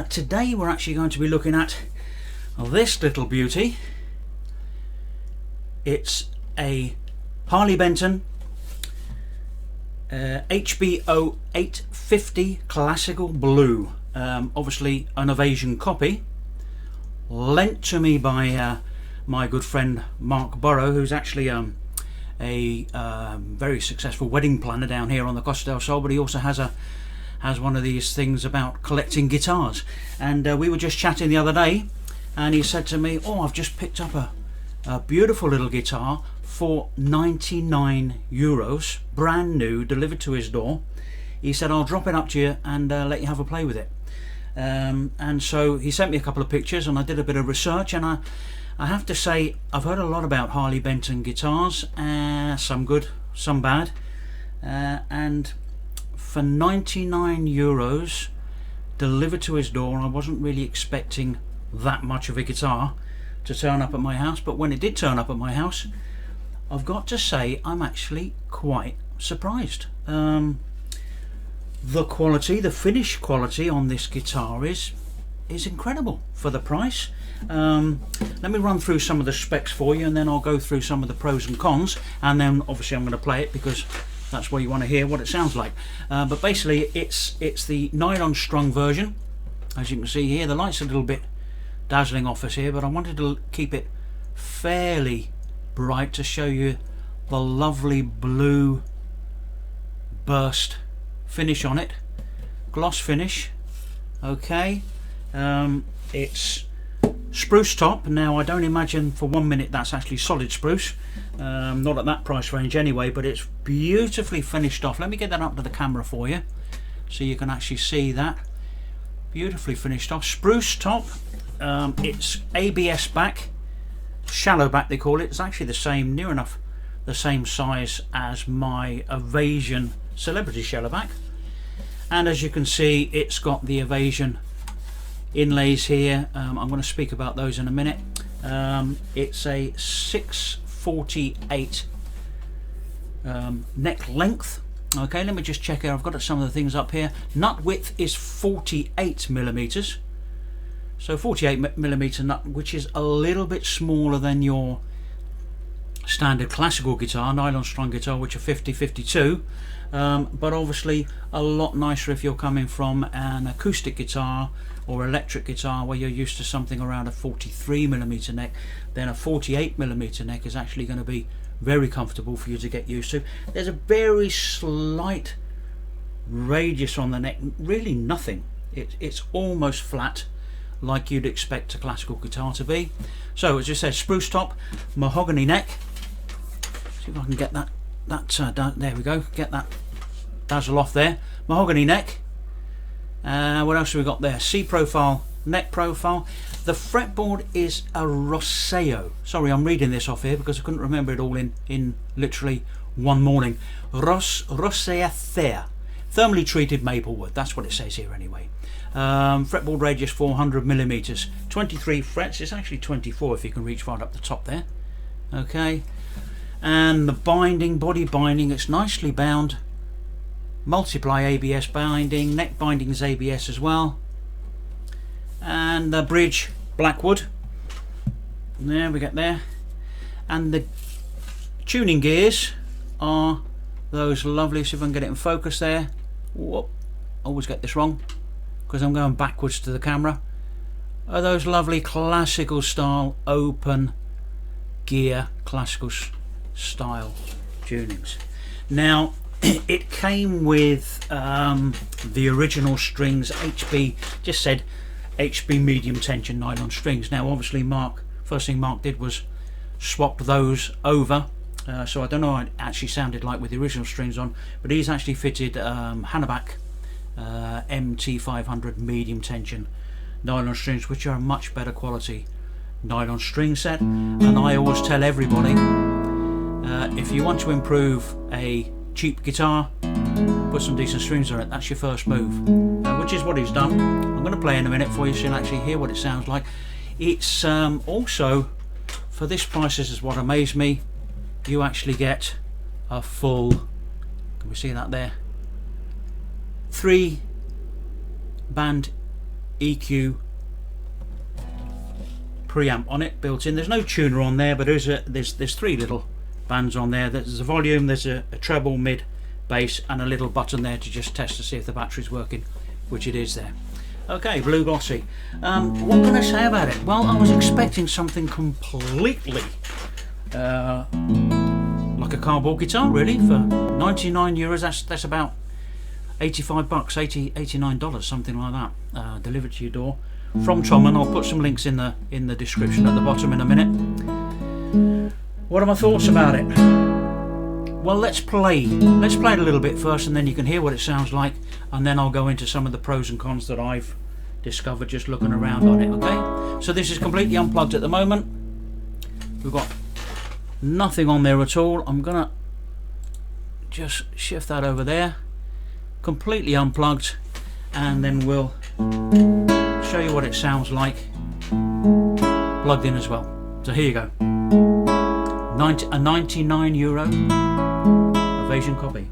Today we're actually going to be looking at this little beauty. It's a Harley Benton HBO 850 Classical Blue, obviously an Evasion copy, lent to me by my good friend Mark Burrow, who's actually a very successful wedding planner down here on the Costa del Sol, but he also has one of these things about collecting guitars. And we were just chatting the other day, and he said to me, "Oh, I've just picked up a beautiful little guitar for €99, brand new, delivered to his door." He said, "I'll drop it up to you and let you have a play with it." And so he sent me a couple of pictures, and I did a bit of research, and I have to say I've heard a lot about Harley Benton guitars, some good, some bad, and for €99 delivered to his door, I wasn't really expecting that much of a guitar to turn up at my house, but when it did turn up at my house, I've got to say I'm actually quite surprised. The quality, the finish quality on this guitar is incredible for the price. Let me run through some of the specs for you, and then I'll go through some of the pros and cons, and then obviously I'm going to play it because that's where you want to hear what it sounds like. But basically it's the nylon strung version. As you can see here, the light's a little bit dazzling off us here, but I wanted to keep it fairly bright to show you the lovely blue burst finish on it, gloss finish. Okay, it's spruce top. Now I don't imagine for 1 minute that's actually solid spruce, not at that price range anyway, but it's beautifully finished off. Let me get that up to the camera for you so you can actually see that. Beautifully finished off, spruce top. It's ABS back, shallow back they call it. It's actually the same, near enough the same size as my Evasion Celebrity shallow back, and as you can see it's got the Evasion inlays here. I'm going to speak about those in a minute. It's a 648 neck length. Okay, let me just check here. I've got some of the things up here. Nut width is 48 millimeters, so 48 millimeter nut, which is a little bit smaller than your standard classical guitar, nylon strung guitar, which are 50-52, but obviously a lot nicer if you're coming from an acoustic guitar or electric guitar where you're used to something around a 43 millimeter neck. Then a 48 millimeter neck is actually going to be very comfortable for you to get used to. There's a very slight radius on the neck, really nothing. It's almost flat, like you'd expect a classical guitar to be. So as I said, spruce top, mahogany neck. See if I can get that there we go, get that dazzle off there. Mahogany neck. What else have we got there? C profile neck profile. The fretboard is a Rosseo. Sorry, I'm reading this off here because I couldn't remember it all in literally one morning. Rosseo, thermally treated maple wood. That's what it says here anyway. Fretboard radius 400 millimeters, 23 frets. It's actually 24 if you can reach right up the top there. Okay, and the binding, body binding, it's nicely bound. Multiply ABS binding, neck binding is ABS as well, and the bridge blackwood. There we get there, and the tuning gears are those lovely. See if I can get it in focus there. Whoop, always get this wrong because I'm going backwards to the camera. Are those lovely classical style open gear classical style tunings. Now it came with the original strings, HB, just said HB medium tension nylon strings. Now obviously first thing Mark did was swap those over, so I don't know what it actually sounded like with the original strings on, but he's actually fitted Hanneback MT500 medium tension nylon strings, which are a much better quality nylon string set. And I always tell everybody, if you want to improve a cheap guitar, put some decent strings on it. That's your first move, which is what he's done. I'm going to play in a minute for you so you'll actually hear what it sounds like. It's also, for this price, this is what amazed me, you actually get a full, can we see that there, 3 band EQ preamp on it built in. There's no tuner on there, but there's three little bands on there. There's a volume, there's a treble, mid, bass, and a little button there to just test to see if the battery's working, which it is there. Okay, blue glossy. What can I say about it? Well, I was expecting something completely like a cardboard guitar, really, for 99 euros. That's about 85 bucks, $89, something like that, delivered to your door from Tom, and I'll put some links in the description at the bottom in a minute. What are my thoughts about it? Well, let's play it a little bit first, and then you can hear what it sounds like, and then I'll go into some of the pros and cons that I've discovered just looking around on it. Okay, so this is completely unplugged at the moment. We've got nothing on there at all. I'm gonna just shift that over there, completely unplugged, and then we'll show you what it sounds like plugged in as well. So here you go. A 99 euro Ovation copy.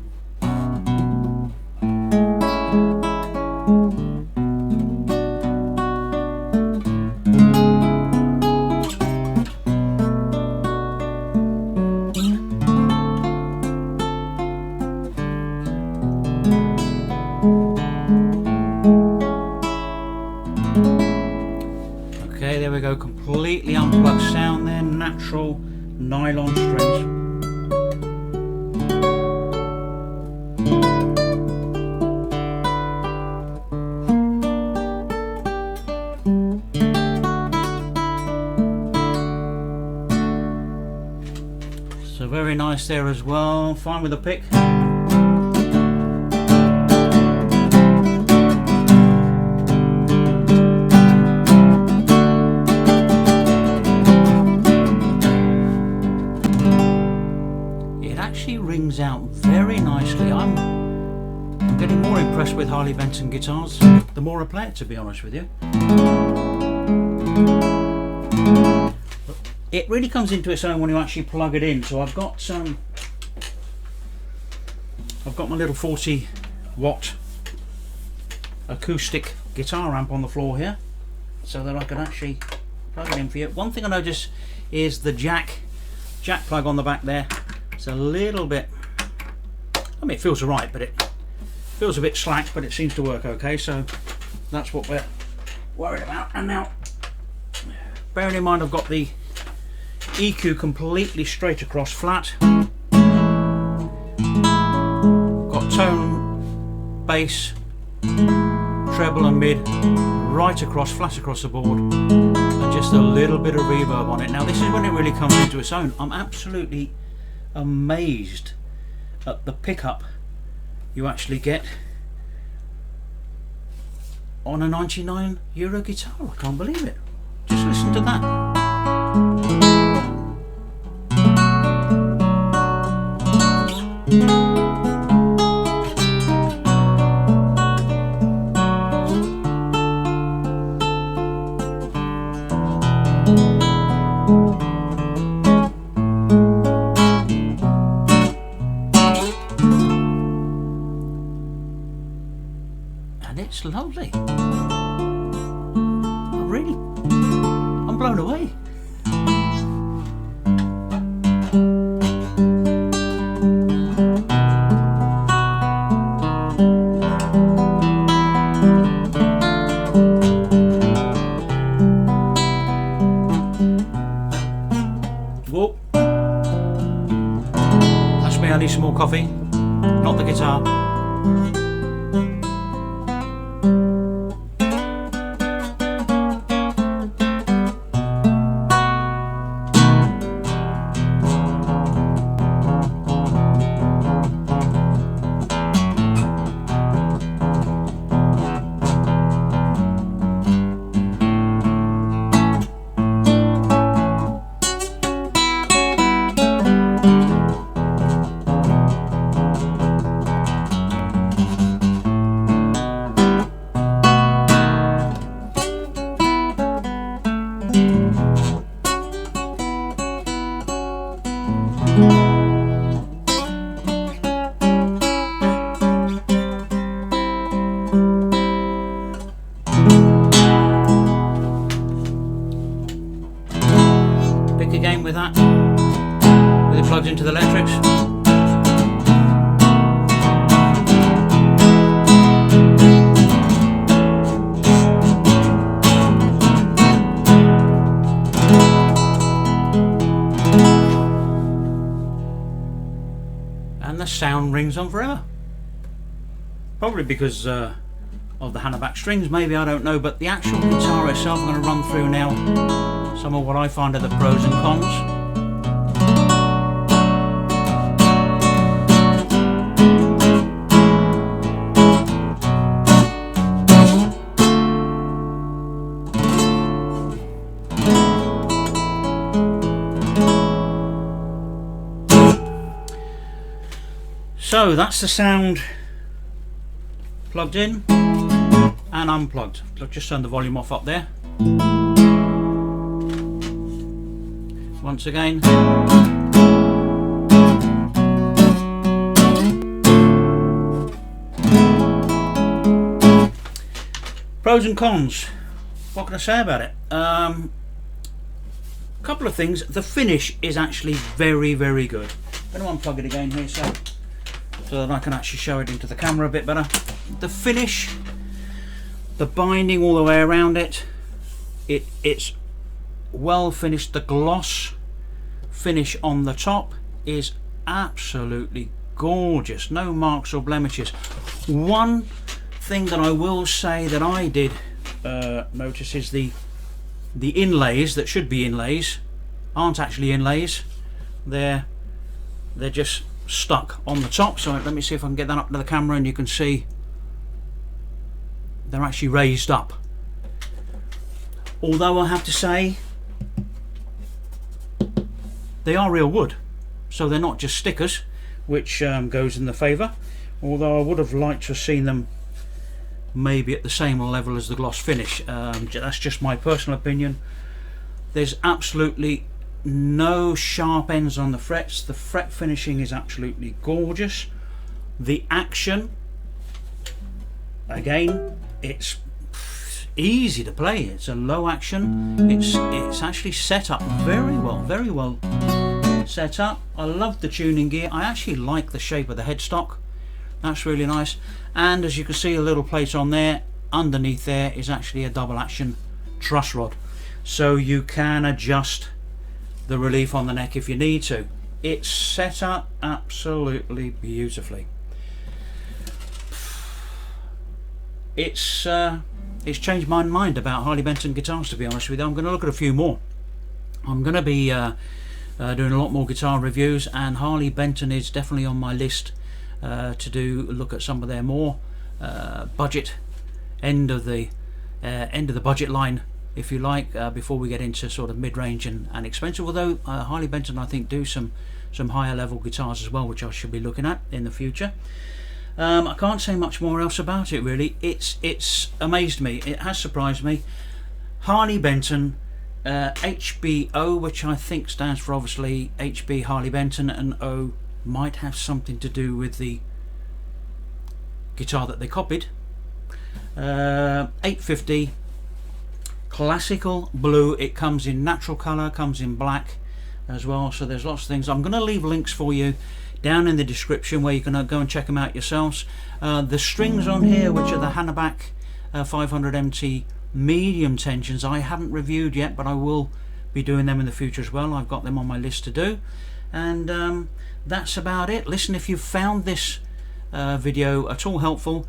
Okay, there we go, completely unplugged sound there, natural nylon strings. So very nice there as well, fine with the pick. Rings out very nicely. I'm getting more impressed with Harley Benton guitars the more I play it, to be honest with you. It really comes into its own when you actually plug it in. So I've got my little 40-watt acoustic guitar amp on the floor here, so that I can actually plug it in for you. One thing I notice is the jack plug on the back there. It's a little bit, I mean, it feels alright, but it feels a bit slack, but it seems to work okay, so that's what we're worried about. And now, bearing in mind I've got the EQ completely straight across flat, got tone, bass, treble and mid right across, flat across the board, and just a little bit of reverb on it. Now this is when it really comes into its own. I'm absolutely amazed at the pickup you actually get on a 99 euro guitar. I can't believe it. Just listen to that. And it's lovely. I'm blown away. Whoa. That's me, I need some more coffee, not the guitar. with that, with it plugged into the electrics. And the sound rings on forever. Probably because of the Hannaback strings, maybe, I don't know, but the actual guitar itself, I'm going to run through now some of what I find are the pros and cons. So that's the sound plugged in and unplugged. I'll just turn the volume off up there. Once again. Pros and cons. What can I say about it? A couple of things. The finish is actually very, very good. I'm going to unplug it again here so that I can actually show it into the camera a bit better. The finish, the binding all the way around it, it's well finished. The gloss finish on the top is absolutely gorgeous, no marks or blemishes. One thing that I will say that I did notice is the inlays that should be inlays aren't actually inlays. They're just stuck on the top. So let me see if I can get that up to the camera, and you can see they're actually raised up. Although I have to say they are real wood, so they're not just stickers, which goes in the favour. Although I would have liked to have seen them maybe at the same level as the gloss finish. That's just my personal opinion. There's absolutely no sharp ends on the frets. The fret finishing is absolutely gorgeous. The action, again, it's easy to play. It's a low action. It's actually set up very well set up. I love the tuning gear. I actually like the shape of the headstock. That's really nice. And as you can see, a little plate on there. Underneath there is actually a double action truss rod, so you can adjust the relief on the neck if you need to. It's set up absolutely beautifully. It's changed my mind about Harley Benton guitars, to be honest with you. I'm going to look at a few more. I'm going to be doing a lot more guitar reviews, and Harley Benton is definitely on my list to look at some of their more budget end of the budget line, if you like, before we get into sort of mid-range and expensive. Although Harley Benton, I think, do some higher level guitars as well, which I should be looking at in the future. I can't say much more else about it, really. It's amazed me. It has surprised me. Harley Benton HBO, which I think stands for, obviously, HB Harley Benton, and O might have something to do with the guitar that they copied. 850 classical blue. It comes in natural colour, comes in black as well, so there's lots of things. I'm going to leave links for you down in the description where you can go and check them out yourselves. The strings on here, which are the Hannaback 500 MT medium tensions, I haven't reviewed yet, but I will be doing them in the future as well. I've got them on my list to do. And that's about it. Listen, if you've found this video at all helpful,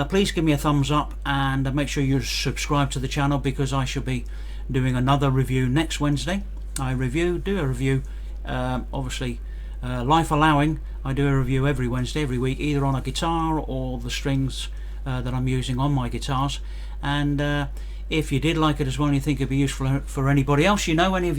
please give me a thumbs up, and make sure you subscribe to the channel, because I shall be doing another review next Wednesday. Do a review, obviously, life allowing. I do a review every Wednesday, every week, either on a guitar or the strings that I'm using on my guitars. And if you did like it as well, and you think it'd be useful for anybody else, you know, any of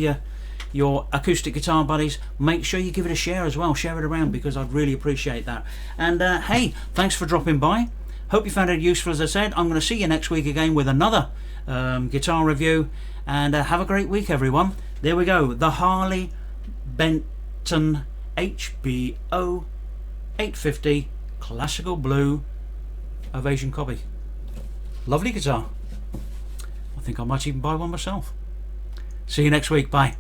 your acoustic guitar buddies, make sure you give it a share as well. Share it around, because I'd really appreciate that. And hey, thanks for dropping by. Hope you found it useful. As I said, I'm going to see you next week again with another guitar review. And have a great week, everyone. There we go, the Harley Benton HBO 850 classical blue Ovation copy. Lovely guitar. I think I might even buy one myself. See you next week. Bye.